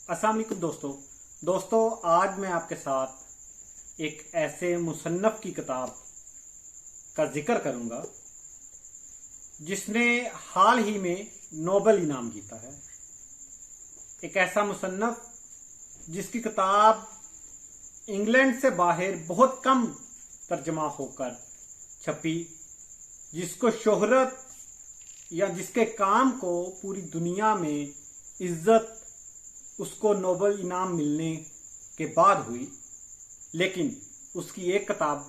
अस्सलाम वालेकुम दोस्तों आज मैं आपके साथ एक ऐसे मुसन्नफ की किताब का जिक्र करूंगा जिसने हाल ही में नोबेल इनाम जीता है। एक ऐसा मुसन्नफ जिसकी किताब इंग्लैंड से बाहर बहुत कम तर्जमा होकर छपी, जिसको शोहरत या जिसके काम को पूरी दुनिया में इज्जत उसको नोबेल इनाम मिलने के बाद हुई, लेकिन उसकी एक किताब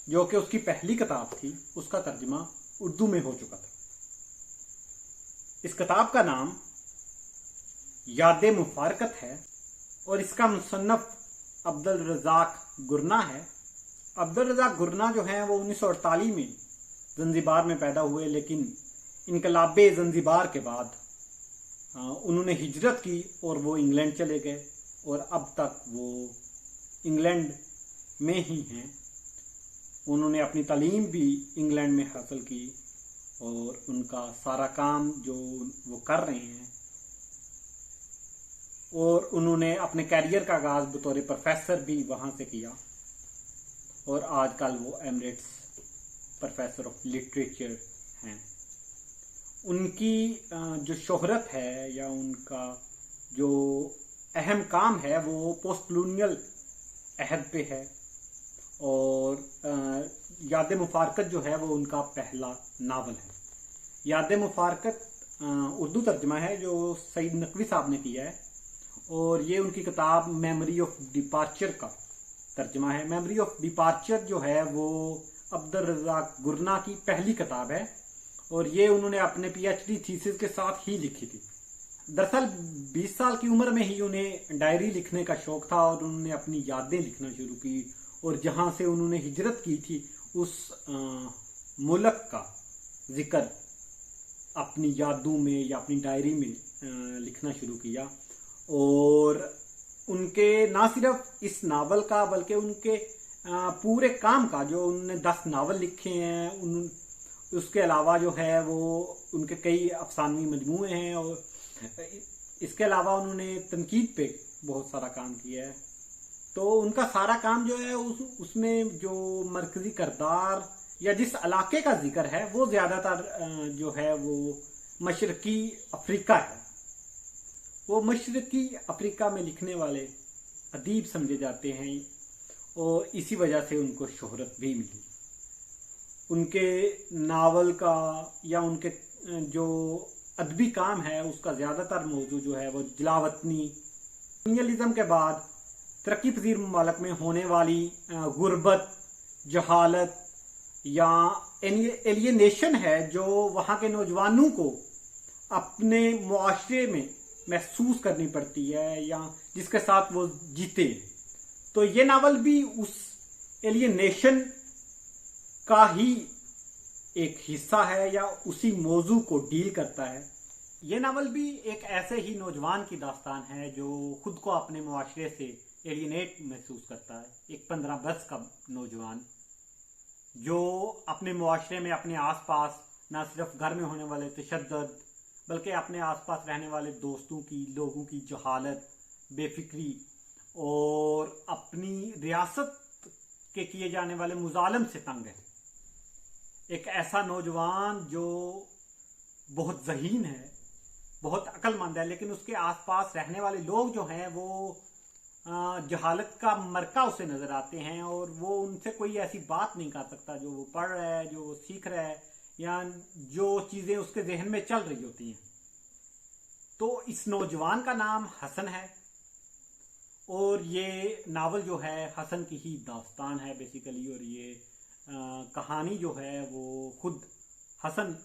जो कि उसकी पहली किताब थी उसका तर्जुमा उर्दू में हो चुका था। इस किताब का नाम याद मुफारकत है और इसका मुसन्नफ अब्दुल रज़ाक गुरना है। अब्दुल रज़ाक गुरना जो है वो 1948 में ज़ंज़ीबार में पैदा हुए, लेकिन इनकलाबे ज़ंज़ीबार के बाद उन्होंने हिजरत की और वो इंग्लैंड चले गए और अब तक वो इंग्लैंड में ही हैं। उन्होंने अपनी तालीम भी इंग्लैंड में हासिल की और उनका सारा काम जो वो कर रहे हैं, और उन्होंने अपने कैरियर का आगाज़ बतौर प्रोफेसर भी वहाँ से किया और आजकल वो एमरेट्स प्रोफेसर ऑफ लिटरेचर हैं। उनकी जो शोहरत है या उनका जो अहम काम है वो पोस्ट कॉलोनियल अहद पे है, और याद मुफारकत जो है वो उनका पहला नावल है। याद मुफारकत उर्दू तर्जमा है जो सईद नकवी साहब ने किया है, और ये उनकी किताब मेमोरी ऑफ डिपार्चर का तर्जमा है। मेमोरी ऑफ डिपार्चर जो है वो अब्दुल रज़ाक गुरना की पहली किताब है और ये उन्होंने अपने पीएचडी थीसिस के साथ ही लिखी थी। दरअसल 20 साल की उम्र में ही उन्हें डायरी लिखने का शौक था और उन्होंने अपनी यादें लिखना शुरू की, और जहां से उन्होंने हिजरत की थी उस मुल्क का जिक्र अपनी यादों में या अपनी डायरी में लिखना शुरू किया। और उनके ना सिर्फ इस नावल का बल्कि उनके पूरे काम का, जो उन्होंने 10 नावल लिखे हैं, उसके अलावा जो है वो उनके कई अफसानवी मजमूए हैं, और इसके अलावा उन्होंने तनकीद पे बहुत सारा काम किया है। तो उनका सारा काम जो है उसमें जो मरकजी किरदार या जिस इलाके का जिक्र है वो ज़्यादातर जो है वो मशरकी अफ्रीका है। वो मशरकी अफ्रीका में लिखने वाले अदीब समझे जाते हैं और इसी वजह से उनको शोहरत भी मिली। उनके नावल का या उनके जो अदबी काम है उसका ज़्यादातर मौजू जो है वो जलावतनी, कॉलोनियलिज्म के बाद तरक्की पजीर ममालिक में होने वाली गुर्बत, जहालत या एलियनेशन है जो वहाँ के नौजवानों को अपने मुआशरे में महसूस करनी पड़ती है या जिसके साथ वो जीते। तो ये नावल भी उस एलियनेशन का ही एक हिस्सा है या उसी मौजू को डील करता है। ये नावल भी एक ऐसे ही नौजवान की दास्तान है जो खुद को अपने मुआशरे से एलियनेट महसूस करता है। एक 15 वर्ष का नौजवान जो अपने मुआशरे में अपने आसपास ना सिर्फ घर में होने वाले तशद्दुद बल्कि अपने आसपास रहने वाले दोस्तों की, लोगों की जहालत, बेफिक्री और अपनी रियासत के किए जाने वाले मुजालम से तंग है। एक ऐसा नौजवान जो बहुत ज़हीन है, बहुत अक्लमंद है, लेकिन उसके आसपास रहने वाले लोग जो हैं वो जहालत का मरका उसे नज़र आते हैं और वो उनसे कोई ऐसी बात नहीं कर सकता जो वो पढ़ रहा है, जो वो सीख रहा है या जो चीज़ें उसके जहन में चल रही होती हैं। तो इस नौजवान का नाम हसन है और ये नावल जो है हसन की ही दास्तान है बेसिकली, और ये कहानी जो है वो खुद हसन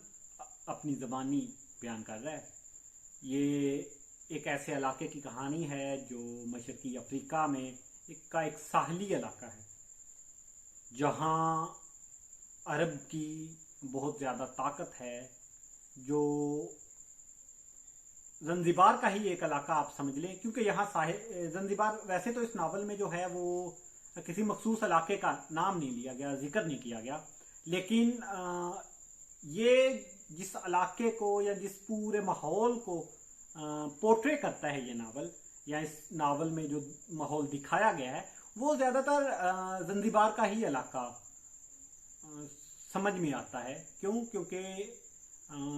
अपनी ज़बानी बयान कर रहा है। ये एक ऐसे इलाके की कहानी है जो मशरकी अफ्रीका में एक साहली इलाका है जहाँ अरब की बहुत ज़्यादा ताकत है, जो ज़ंज़ीबार का ही एक इलाका आप समझ लें, क्योंकि यहाँ ज़ंज़ीबार वैसे तो इस नावल में जो है वो किसी मखसूस इलाके का नाम नहीं लिया गया, जिक्र नहीं किया गया, लेकिन ये जिस इलाके को या जिस पूरे माहौल को पोर्ट्रे करता है ये नावल, या इस नावल में जो माहौल दिखाया गया है वो ज्यादातर जंजीबार का ही इलाका समझ में आता है। क्यों? क्योंकि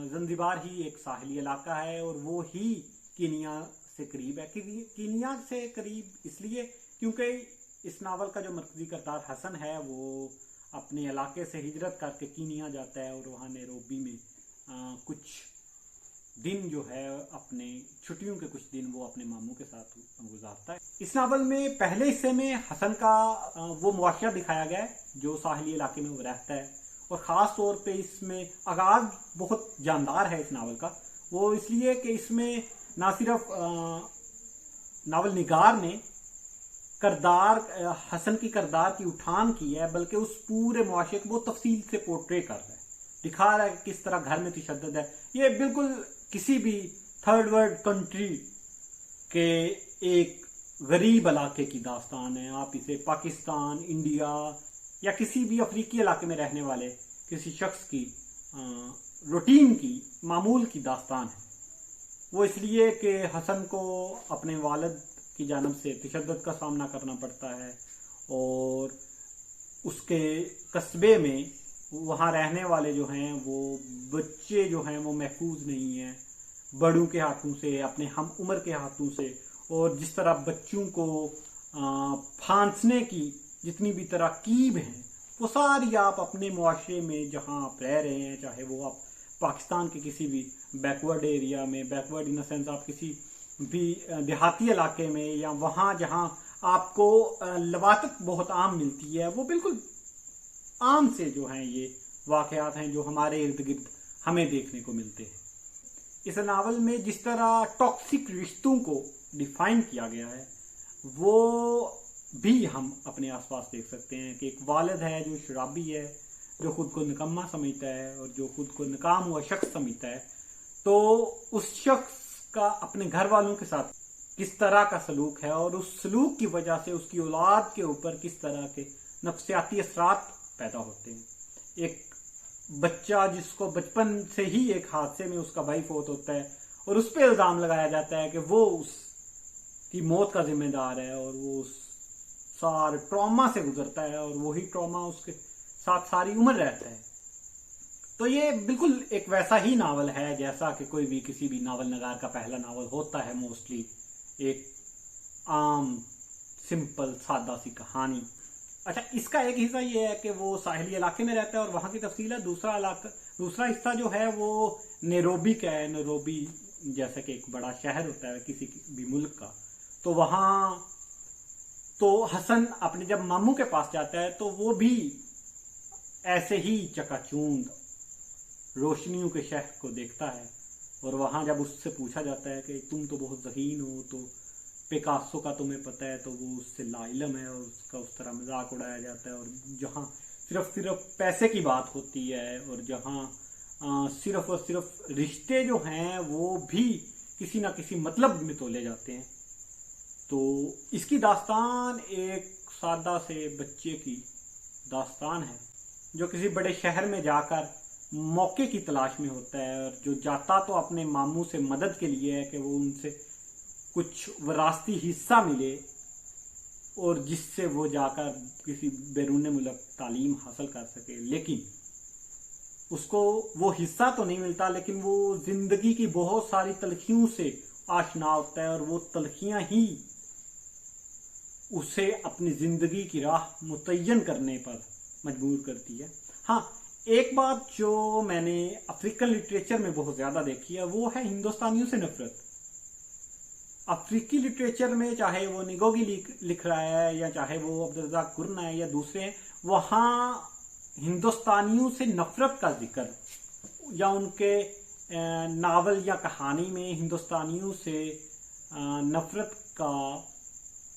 जंजीबार ही एक साहिली इलाका है और वो ही कीनिया से करीब है। कीनिया से करीब इसलिए क्योंकि इस नावल का जो मरकजी किरदार हसन है वो अपने इलाके से हिजरत करके कीनिया जाता है और वहाँ नैरोबी में कुछ दिन जो है अपने छुट्टियों के कुछ दिन वो अपने मामू के साथ गुजारता है। इस नावल में पहले हिस्से में हसन का वो मुआशरा दिखाया गया है जो साहिली इलाके में वो रहता है, और ख़ास तौर पे इसमें आगाज बहुत जानदार है इस नावल का। वो इसलिए कि इसमें ना सिर्फ नावल निगार ने करदार हसन की करदार की उठान की है बल्कि उस पूरे मुआशरे को बहुत तफसील से पोर्ट्रे कर रहा है, दिखा रहा है किस तरह घर में तशद्दुद है। ये बिल्कुल किसी भी थर्ड वर्ल्ड कंट्री के एक गरीब इलाके की दास्तान है। आप इसे पाकिस्तान, इंडिया या किसी भी अफ्रीकी इलाके में रहने वाले किसी शख्स की रूटीन की मामूल की दास्तान है। वो इसलिए कि हसन को अपने वालिद की जानब से तशद्दुद का सामना करना पड़ता है और उसके कस्बे में वहाँ रहने वाले जो हैं वो बच्चे जो हैं वो महफूज नहीं हैं बड़ों के हाथों से, अपने हम उम्र के हाथों से। और जिस तरह बच्चों को फांसने की जितनी भी तरकीब हैं वो सारी आप अपने मुआशरे में जहाँ आप रह रहे हैं, चाहे वो आप पाकिस्तान के किसी भी बैकवर्ड एरिया में, बैकवर्ड इन द सेंस आप किसी भी देहाती इलाके में, या वहाँ जहाँ आपको लवातत बहुत आम मिलती है, वो बिल्कुल आम से जो हैं ये वाकयात हैं जो हमारे इर्द गिर्द हमें देखने को मिलते हैं। इस नावल में जिस तरह टॉक्सिक रिश्तों को डिफाइन किया गया है वो भी हम अपने आसपास देख सकते हैं कि एक वालिद है जो शराबी है, जो खुद को निकम्मा समझता है और जो खुद को नाकाम हुआ शख्स समझता है, तो उस शख्स का अपने घर वालों के साथ किस तरह का सलूक है और उस सलूक की वजह से उसकी औलाद के ऊपर किस तरह के नफ्सियाती असरात पैदा होते हैं। एक बच्चा जिसको बचपन से ही एक हादसे में उसका भाई फौत होता है और उस पर इल्जाम लगाया जाता है कि वो उसकी मौत का जिम्मेदार है और वो उस सारे ट्रॉमा से गुजरता है और वही ट्रॉमा उसके साथ सारी उम्र रहता है। तो ये बिल्कुल एक वैसा ही नावल है जैसा कि कोई भी किसी भी नावल नगार का पहला नावल होता है। मोस्टली एक आम सिंपल सादा सी कहानी। अच्छा, इसका एक हिस्सा ये है कि वो साहिली इलाके में रहता है और वहाँ की तफसील है। दूसरा हिस्सा जो है वो नैरोबी का है। नैरोबी जैसे कि एक बड़ा शहर होता है किसी भी मुल्क का, तो वहाँ तो हसन अपने जब मामू के पास जाता है तो वो भी ऐसे ही चकाचूंद रोशनियों के शहर को देखता है। और वहाँ जब उससे पूछा जाता है कि तुम तो बहुत ज़हीन हो, तो पिकासो का तुम्हें पता है, तो वो उससे लाइलम है और उसका उस तरह मजाक उड़ाया जाता है। और जहाँ सिर्फ पैसे की बात होती है और जहाँ सिर्फ और सिर्फ रिश्ते जो हैं वो भी किसी ना किसी मतलब में तोले जाते हैं। तो इसकी दास्तान एक सादा से बच्चे की दास्तान है जो किसी बड़े शहर में जाकर मौके की तलाश में होता है और जो जाता तो अपने मामू से मदद के लिए है कि वो उनसे कुछ विरासती हिस्सा मिले और जिससे वो जाकर किसी बैरून मुल्क तालीम हासिल कर सके। लेकिन उसको वो हिस्सा तो नहीं मिलता, लेकिन वो जिंदगी की बहुत सारी तलखियों से आशना होता है और वो तलखियां ही उसे अपनी जिंदगी की राह मुतय्यन करने पर मजबूर करती है। हाँ, एक बात जो मैंने अफ्रीकन लिटरेचर में बहुत ज्यादा देखी है वो है हिंदुस्तानियों से नफरत। अफ्रीकी लिटरेचर में चाहे वो निगोगी लिख रहा है या चाहे वो अब्दुल रज़ाक गुरना है या दूसरे हैं, वहाँ हिंदुस्तानियों से नफरत का जिक्र या उनके नावल या कहानी में हिंदुस्तानियों से नफरत का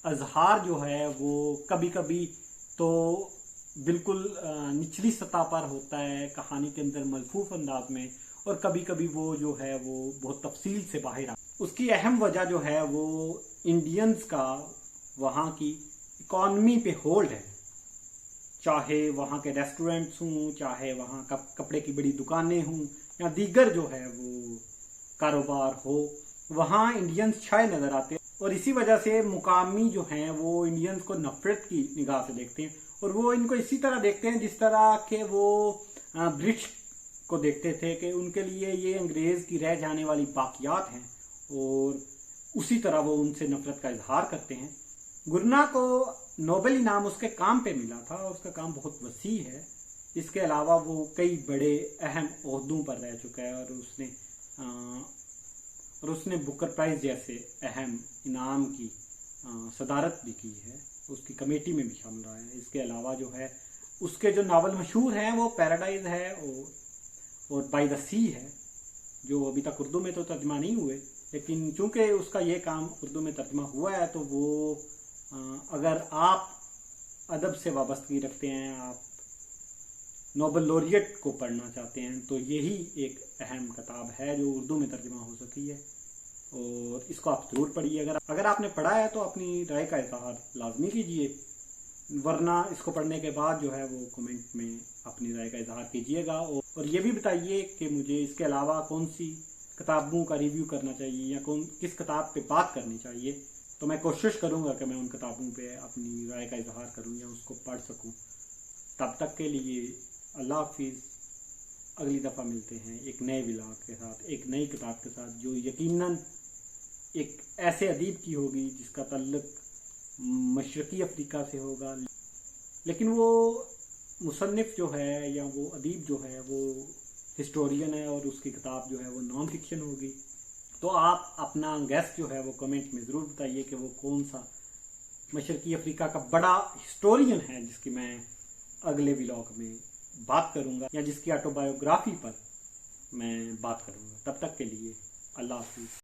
अजहार जो है वो कभी कभी तो बिल्कुल निचली सतह पर होता है कहानी के अंदर मलफूफ अंदाज में, और कभी कभी वो जो है वो बहुत तफसील से बाहर आता है। उसकी अहम वजह जो है वो इंडियंस का वहाँ की इकॉनमी पे होल्ड है। चाहे वहाँ के रेस्टोरेंट्स हों, चाहे वहाँ का कपड़े की बड़ी दुकानें हों या दीगर जो है वो कारोबार हो, वहाँ इंडियंस छाए नजर आते हैं और इसी वजह से मुकामी जो हैं वो इंडियंस को नफरत की निगाह से देखते हैं, और वो इनको इसी तरह देखते हैं जिस तरह के वो ब्रिटिश को देखते थे कि उनके लिए ये अंग्रेज की रह जाने वाली बाकियात हैं, और उसी तरह वो उनसे नफरत का इजहार करते हैं। गुरना को नोबेल इनाम उसके काम पे मिला था, और उसका काम बहुत वसी है। इसके अलावा वो कई बड़े अहम ओहदों पर रह चुका है, और उसने बुकर प्राइज जैसे अहम इनाम की सदारत भी की है, उसकी कमेटी में भी शामिल रहा है। इसके अलावा जो है उसके जो नावल मशहूर हैं वो पैराडाइज है और बाय द सी है, जो अभी तक उर्दू में तो तर्जमा नहीं हुए, लेकिन चूंकि उसका ये काम उर्दू में तर्जमा हुआ है तो वो अगर आप अदब से वाबस्तगी रखते हैं, आप नोबेल लॉरिएट को पढ़ना चाहते हैं, तो यही एक अहम किताब है जो उर्दू में तर्जमा हो सकी है, और इसको आप ज़रूर पढ़िए। अगर आपने पढ़ा है तो अपनी राय का इज़हार लाजमी कीजिए, वरना इसको पढ़ने के बाद जो है वो कमेंट में अपनी राय का इज़हार कीजिएगा, और ये भी बताइए कि मुझे इसके अलावा कौन सी किताबों का रिव्यू करना चाहिए या किस किताब पे बात करनी चाहिए। तो मैं कोशिश करूँगा कि मैं उन किताबों पे अपनी राय का इज़हार करूँ या उसको पढ़ सकूँ। तब तक के लिए अल्लाह हाफिज़। अगली दफ़ा मिलते हैं एक नए व्लॉग के साथ, एक नई किताब के साथ, जो यकीनन एक ऐसे अदीब की होगी जिसका ताल्लुक मशरक़ी अफ्रीका से होगा, लेकिन वो मुसन्निफ़ जो है या वो अदीब जो है वो हिस्टोरियन है, और उसकी किताब जो है वो नॉन फिक्शन होगी। तो आप अपना गेस जो है वो कमेंट में ज़रूर बताइए कि वो कौन सा मशरक़ी अफ्रीका का बड़ा हिस्टोरियन है जिसकी मैं अगले व्लॉग में बात करूंगा, या जिसकी ऑटोबायोग्राफी पर मैं बात करूंगा। तब तक के लिए अल्लाह हाफिज़।